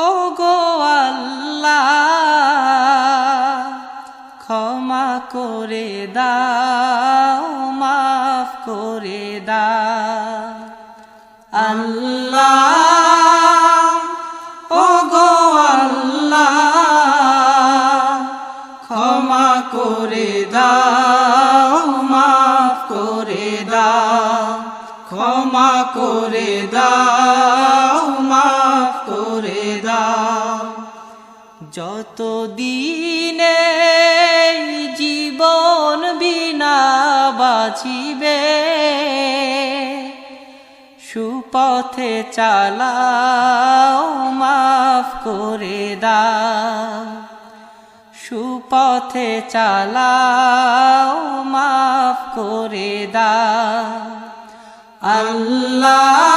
ও গো আল্লাহ ক্ষমা করে দাও মাফ করে দাও আল্লাহ ও গো আল্লাহ ক্ষমা করে দাও মাফ করে দাও ক্ষমা করে দাও মাফ করে দাও যতদিনে জীবন বিনা বাঁচিবে সুপথে চালাও মাফ করে দাও সুপথে চালাও মাফ করে দাও আল্লাহ।